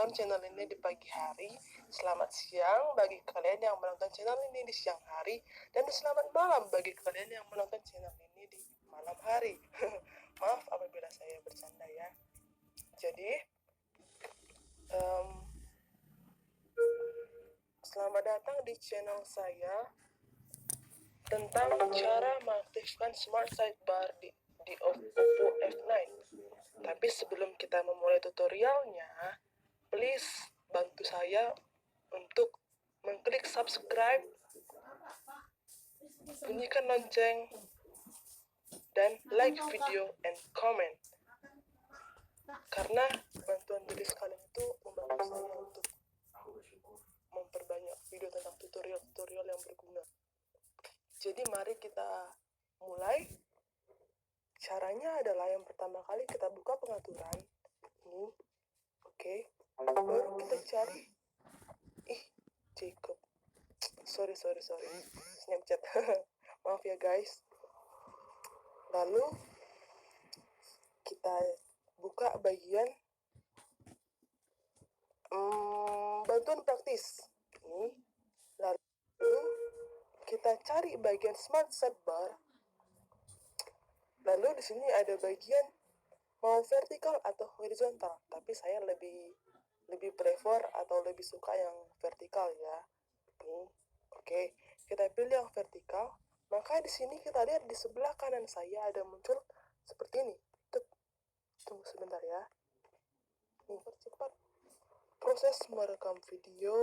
menonton channel ini di pagi hari, selamat siang bagi kalian yang menonton channel ini di siang hari, dan selamat malam bagi kalian yang menonton channel ini di malam hari. Maaf apabila saya bercanda ya. Jadi, selamat datang di channel saya tentang cara mengaktifkan smart sidebar di Oppo F9. Tapi sebelum kita memulai tutorialnya, please bantu saya untuk mengklik subscribe, bunyikan lonceng, dan like video and comment. Karena bantuan dari kalian itu membantu saya untuk memperbanyak video tentang tutorial-tutorial yang berguna. Jadi mari kita mulai. Caranya adalah yang pertama kali kita buka pengaturan ini, oke. Baru kita cari Jacob. Sorry Snapchat. Maaf ya guys. Lalu kita buka bagian bantuan praktis ini. Lalu kita cari bagian smart sidebar. Lalu di sini ada bagian mau vertikal atau horizontal, tapi saya lebih prefer atau lebih suka yang vertikal ya. Oke, kita pilih yang vertikal. Maka di sini kita lihat di sebelah kanan saya ada muncul seperti ini. Tunggu sebentar ya. Nih, cepat. Proses merekam video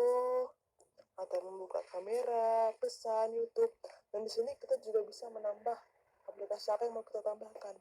atau membuka kamera, pesan YouTube, dan di sini kita juga bisa menambah aplikasi apa yang mau kita tambahkan.